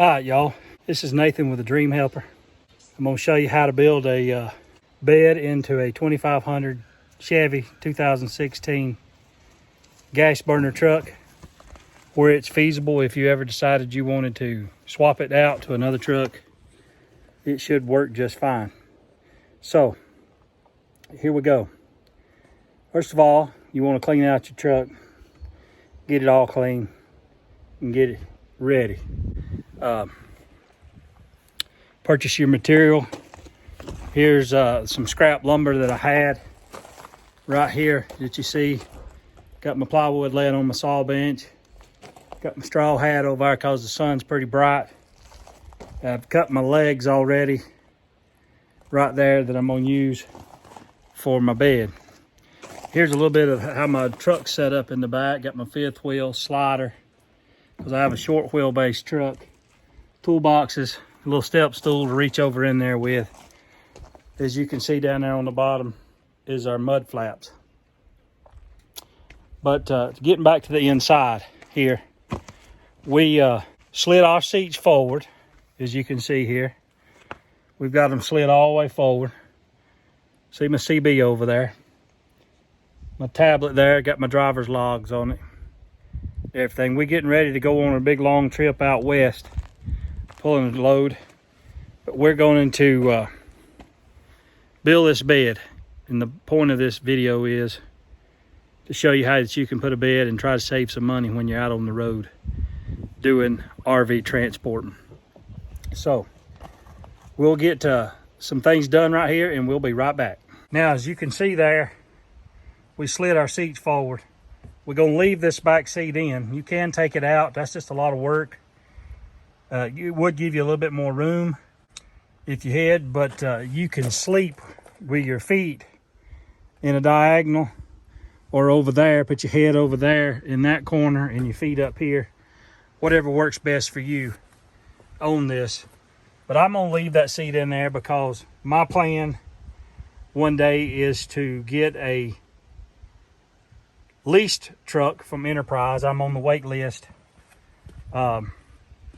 All right, y'all, this is Nathan with the Dream Helper. I'm going to show you how to build a bed into a 2500 Chevy 2016 gas burner truck, where it's feasible. If you ever decided you wanted to swap it out to another truck, it should work just fine. So here we go. First of all, you want to clean out your truck, get it all clean, and get it ready. Purchase your material. Here's some scrap lumber that I had right here that you see. Got my plywood laying on my saw bench. Got my straw hat over there because the sun's pretty bright. I've cut my legs already right there that I'm going to use for my bed. Here's a little bit of how my truck's set up in the back. Got my fifth wheel slider because I have a short wheelbase truck. Toolboxes, a little step stool to reach over in there with. As you can see down there on the bottom is our mud flaps. But getting back to the inside here, we slid our seats forward, as you can see here. We've got them slid all the way forward. See my CB over there. My tablet there, got my driver's logs on it. Everything. We're getting ready to go on a big long trip out west, pulling a load. But we're going to build this bed. And the point of this video is to show you how that you can put a bed and try to save some money when you're out on the road doing RV transporting. So we'll get some things done right here and we'll be right back. Now, as you can see there, we slid our seats forward. We're going to leave this back seat in. You can take it out. That's just a lot of work. It would give you a little bit more room if you had, but you can sleep with your feet in a diagonal or over there. Put your head over there in that corner and your feet up here. Whatever works best for you on this. But I'm going to leave that seat in there because my plan one day is to get a leased truck from Enterprise. I'm on the wait list.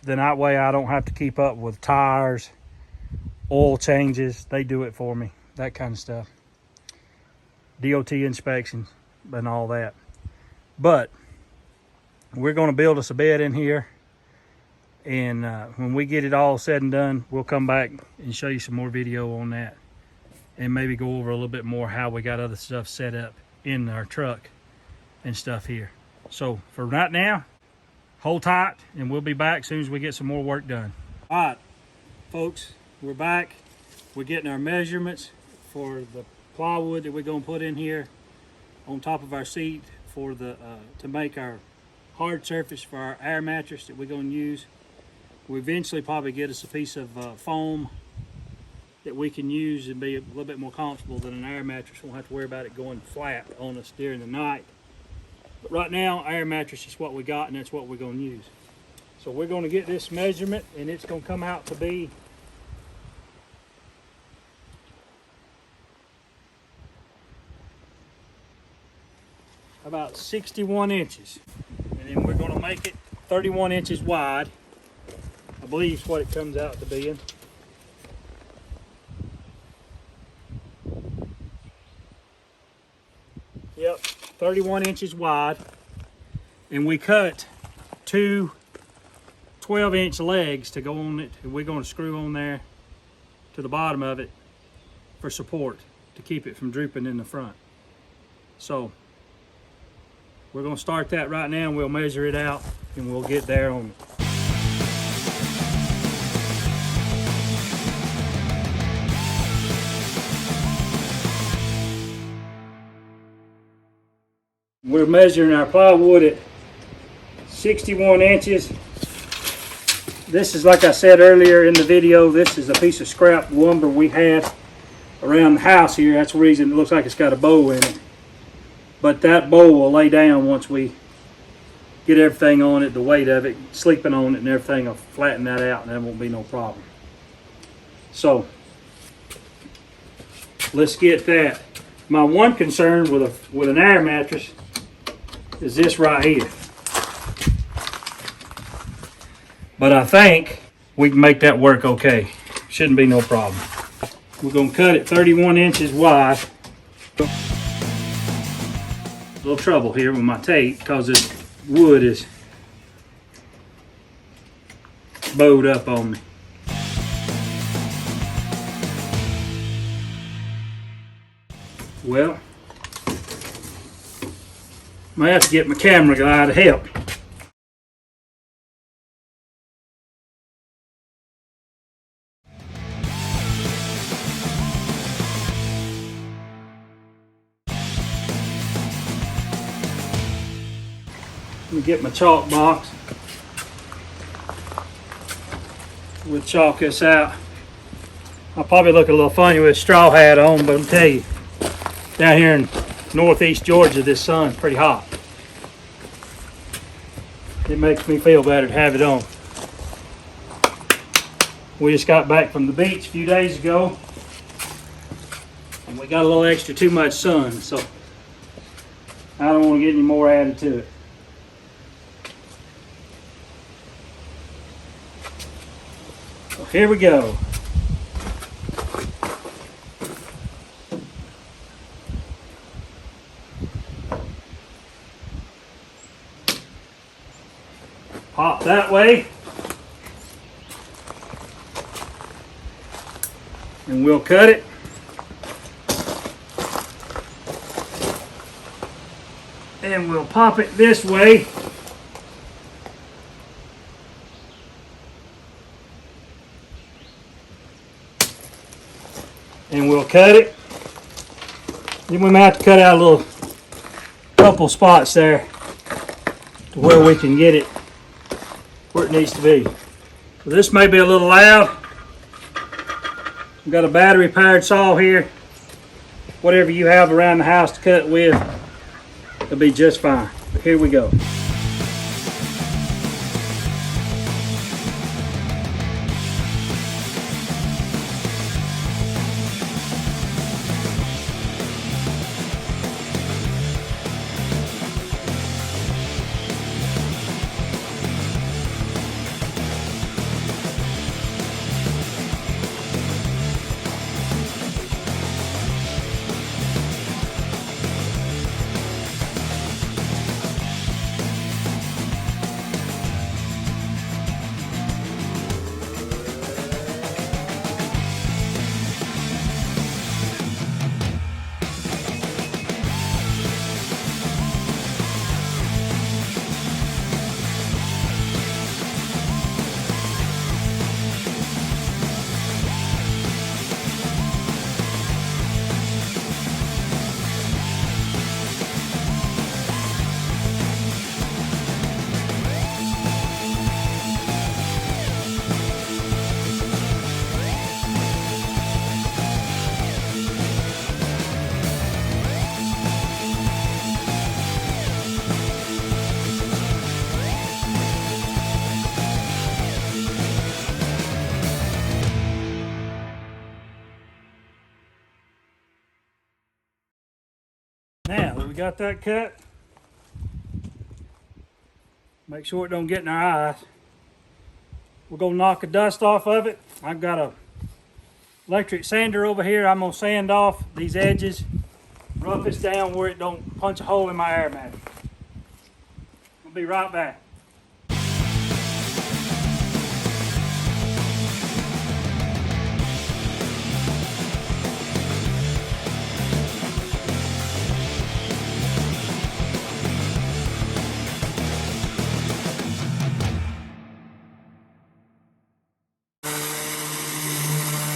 Then that way I don't have to keep up with tires, oil changes. They do it for me, that kind of stuff. DOT inspections and all that. But we're going to build us a bed in here. And when we get it all said and done, we'll come back and show you some more video on that. And maybe go over a little bit more how we got other stuff set up in our truck and stuff here. So for right now, hold tight and we'll be back as soon as we get some more work done. All right, folks, we're back. We're getting our measurements for the plywood that we're gonna put in here on top of our seat for the to make our hard surface for our air mattress that we're gonna use. We eventually probably get us a piece of foam that we can use and be a little bit more comfortable than an air mattress. Won't have to worry about it going flat on us during the night. But right now, air mattress is what we got, and that's what we're going to use. So we're going to get this measurement, and it's going to come out to be about 61 inches. And then we're going to make it 31 inches wide. I believe is what it comes out to being. Yep, 31 inches wide, and we cut two 12-inch legs to go on it, and we're going to screw on there to the bottom of it for support to keep it from drooping in the front. So we're going to start that right now, and we'll measure it out and we'll get there on it. We're measuring our plywood at 61 inches. This is, like I said earlier in the video, this is a piece of scrap lumber we had around the house here. That's the reason it looks like it's got a bow in it. But that bow will lay down once we get everything on it, the weight of it, sleeping on it and everything will flatten that out and that won't be no problem. So let's get that. My one concern with an air mattress is this right here. But I think we can make that work okay. Shouldn't be no problem. We're gonna cut it 31 inches wide. A little trouble here with my tape because this wood is bowed up on me. Well, I might have to get my camera guy to help. Let me get my chalk box. We'll chalk this out. I'll probably look a little funny with a straw hat on, but I'll tell you, down here in northeast Georgia, this sun's pretty hot. It makes me feel better to have it on. We just got back from the beach a few days ago, and we got a little extra too much sun, so I don't want to get any more added to it. So here we go. Pop that way, and we'll cut it. And we'll pop it this way. And we'll cut it. Then we might have to cut out a little couple spots there to where we can get it where it needs to be. So this may be a little loud. We've got a battery powered saw here. Whatever you have around the house to cut with, it'll be just fine. But here we go. Now that we got that cut, make sure it don't get in our eyes. We're gonna knock the dust off of it. I've got a electric sander over here. I'm gonna sand off these edges, rough this down where it don't punch a hole in my air mattress. I'll be right back.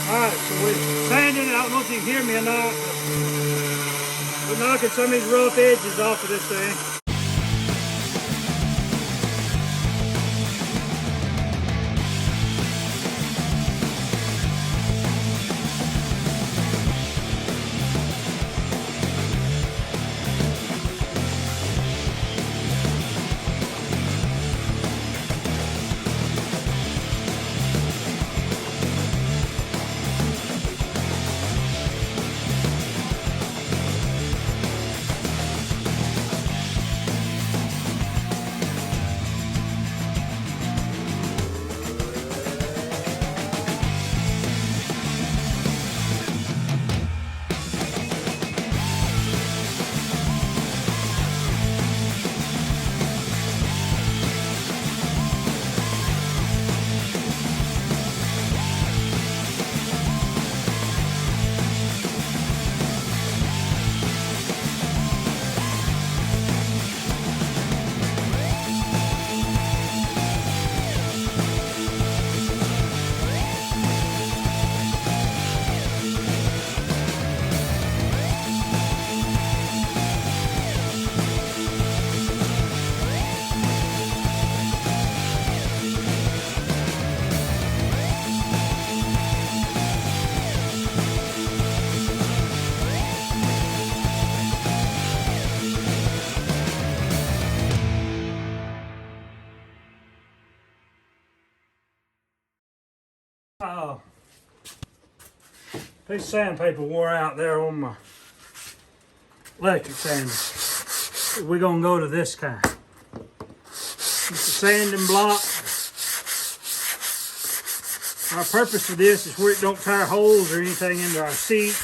Alright, so we're sanding it. I don't know if you can hear me or not, but we're knocking some of these rough edges off of this thing. Piece of sandpaper wore out there on my electric sander. We're gonna go to this kind. It's a sanding block. Our purpose for this is where it don't tear holes or anything into our seat,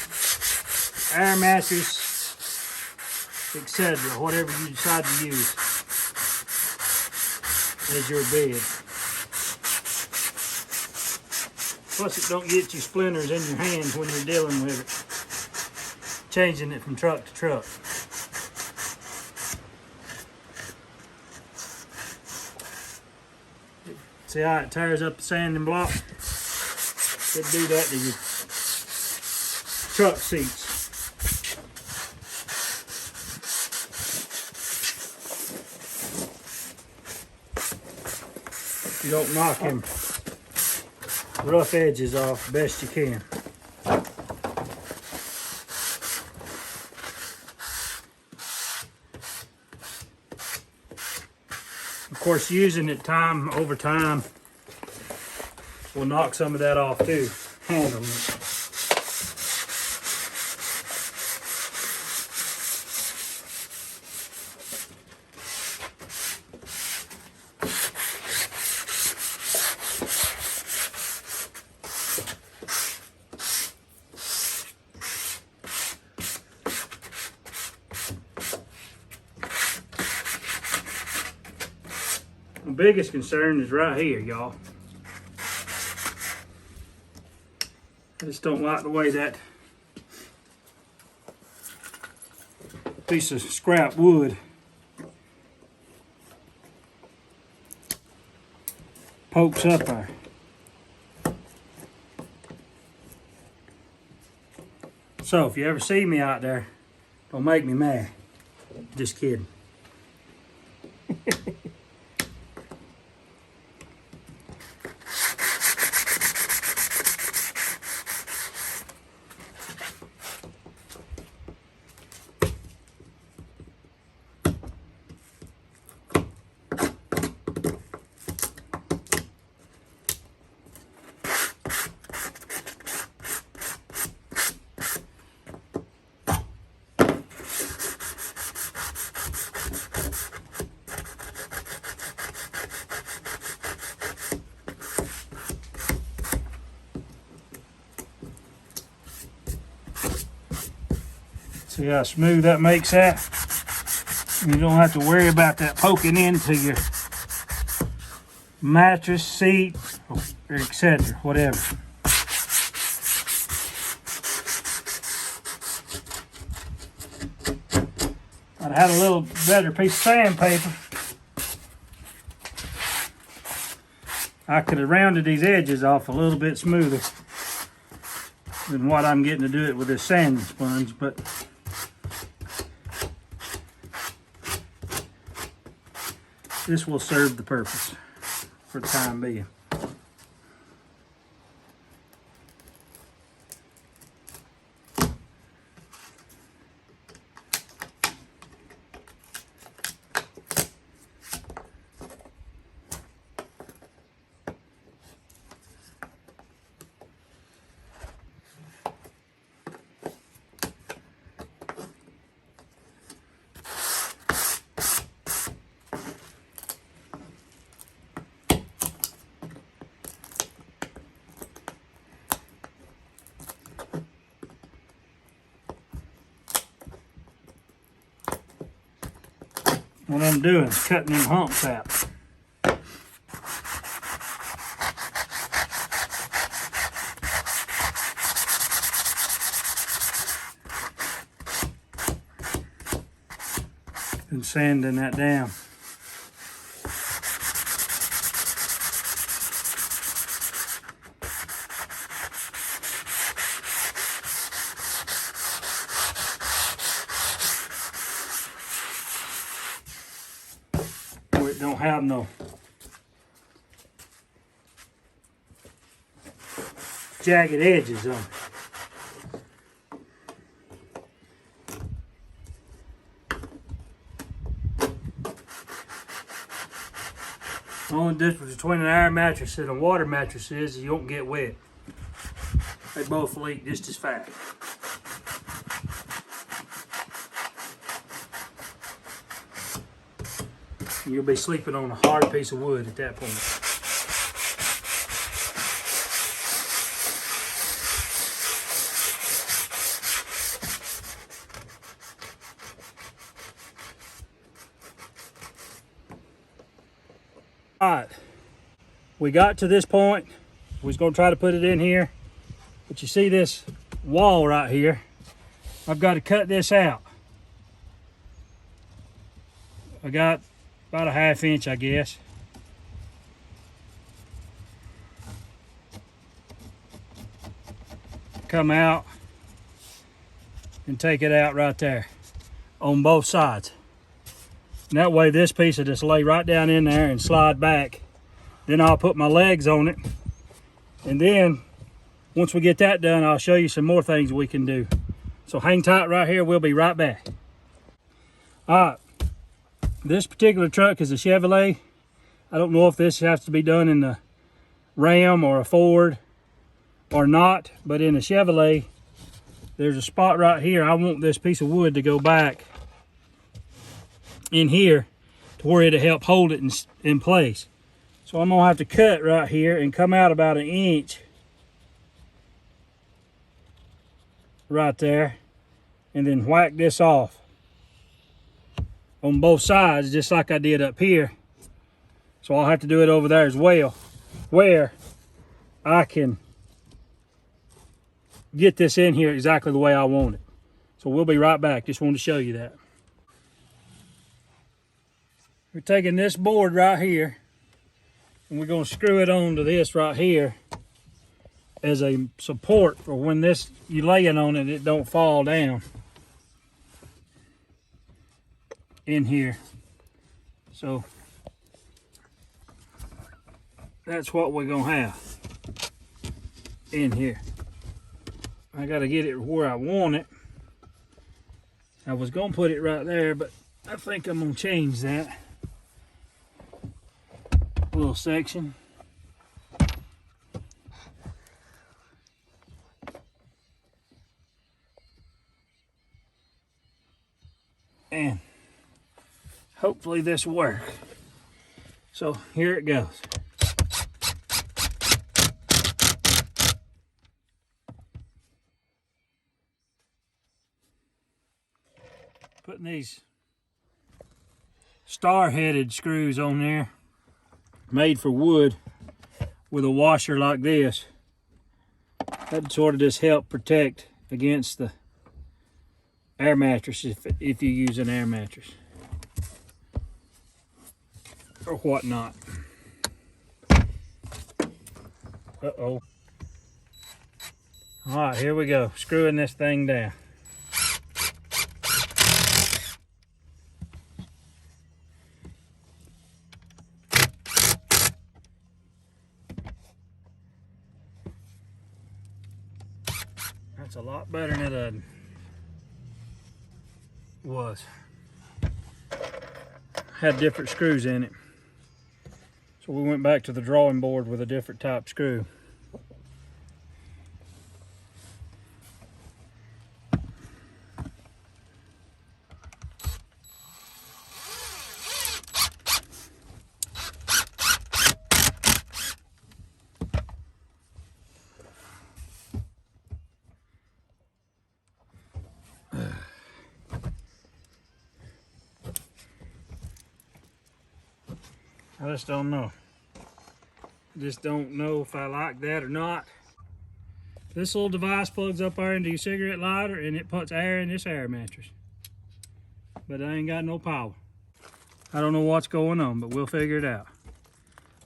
air mattress, etc. Whatever you decide to use as your bed. Plus it don't get you splinters in your hands when you're dealing with it, changing it from truck to truck. See how it tears up the sanding block? It'd do that to your truck seats. You don't knock him rough edges off best you can. Of course, using it over time will knock some of that off too, handling it. The biggest concern is right here, y'all. I just don't like the way that piece of scrap wood pokes up there. So if you ever see me out there, don't make me mad. Just kidding. See how smooth that makes that? You don't have to worry about that poking into your mattress, seat, or etc. Whatever. I'd had a little better piece of sandpaper, I could have rounded these edges off a little bit smoother than what I'm getting to do it with this sanding sponge, but this will serve the purpose for the time being. What I'm doing is cutting them humps out. And sanding that down. It don't have no jagged edges on it. The only difference between an air mattress and a water mattress is you don't get wet. They both leak just as fast. You'll be sleeping on a hard piece of wood at that point. All right, we got to this point. We was gonna try to put it in here, but you see this wall right here? I've got to cut this out. I got about a 1/2 inch, I guess. Come out and take it out right there on both sides. And that way this piece will just lay right down in there and slide back. Then I'll put my legs on it. And then once we get that done, I'll show you some more things we can do. So hang tight right here, we'll be right back. All right, this particular truck is a Chevrolet. I don't know if this has to be done in the Ram or a Ford or not, but in a Chevrolet, there's a spot right here. I want this piece of wood to go back in here to where it'll help hold it in place. So I'm gonna have to cut right here and come out about 1 inch right there, and then whack this off on both sides just like I did up here. So I'll have to do it over there as well, where I can get this in here exactly the way I want it. So we'll be right back. Just wanted to show you that. We're taking this board right here and we're going to screw it onto this right here as a support for when this you laying on it, it don't fall down in here. So that's what we're going to have in here. I got to get it where I want it. I was going to put it right there, but I think I'm going to change that little section. And hopefully this will work. So here it goes. Putting these star-headed screws on there, made for wood, with a washer like this. That'd sort of just help protect against the air mattress if you use an air mattress or whatnot. Uh-oh. All right, here we go, screwing this thing down. That's a lot better than it was. Had different screws in it. So we went back to the drawing board with a different type screw. I just don't know. Just don't know if I like that or not. This little device plugs up there into your cigarette lighter and it puts air in this air mattress. But I ain't got no power. I don't know what's going on, but we'll figure it out.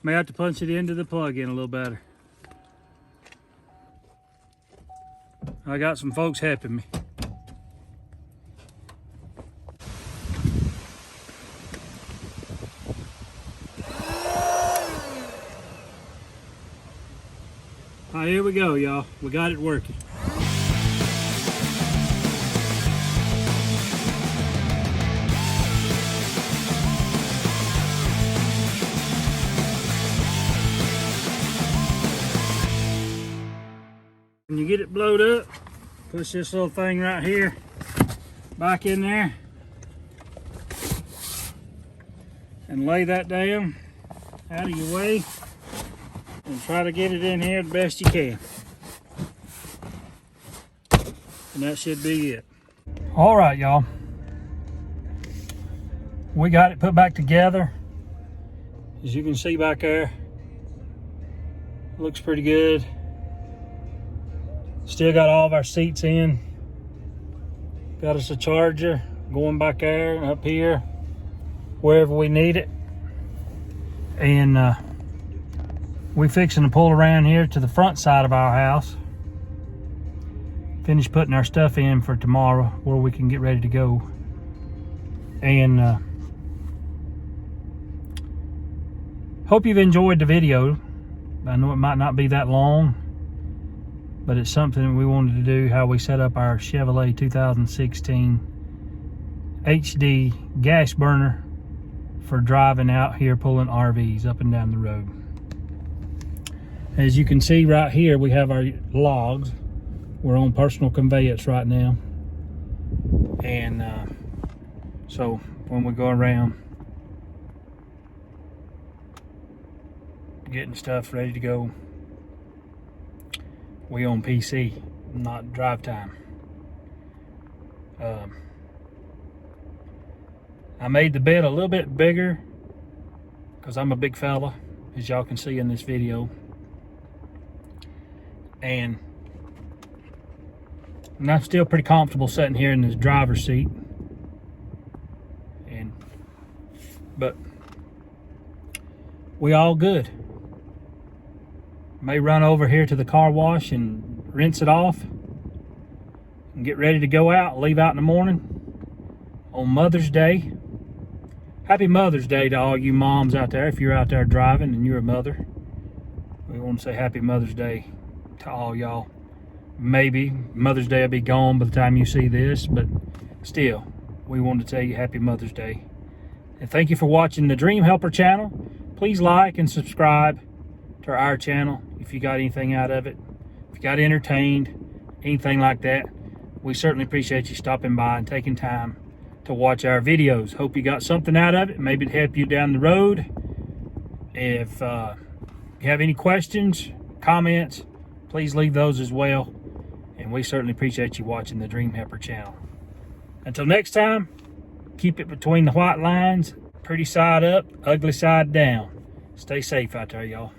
May have to punch it into the plug in a little better. I got some folks helping me. All right, here we go, y'all. We got it working. When you get it blowed up, push this little thing right here back in there and lay that down out of your way and try to get it in here the best you can. And that should be it. All right, y'all. We got it put back together. As you can see back there, looks pretty good. Still got all of our seats in. Got us a charger going back there and up here, wherever we need it. And we fixing to pull around here to the front side of our house. Finish putting our stuff in for tomorrow where we can get ready to go. And hope you've enjoyed the video. I know it might not be that long, but it's something we wanted to do, how we set up our Chevrolet 2016 HD gas burner for driving out here pulling RVs up and down the road. As you can see right here, we have our logs. We're on personal conveyance right now. And so when we go around getting stuff ready to go, we on PC, not drive time. I made the bed a little bit bigger because I'm a big fella, as y'all can see in this video. And I'm still pretty comfortable sitting here in this driver's seat. But we all good. May run over here to the car wash and rinse it off and get ready to go out, leave out in the morning on Mother's Day. Happy Mother's Day to all you moms out there. If you're out there driving and you're a mother, we want to say happy Mother's Day to all y'all. Maybe Mother's Day will be gone by the time you see this, but still, we want to tell you happy Mother's Day. And thank you for watching the Dream Helper channel. Please like and subscribe to our channel if you got anything out of it. If you got entertained, anything like that, we certainly appreciate you stopping by and taking time to watch our videos. Hope you got something out of it, maybe to help you down the road. If you have any questions, comments, please leave those as well. And we certainly appreciate you watching the Dream Helper channel. Until next time, keep it between the white lines, pretty side up, ugly side down. Stay safe out there, y'all.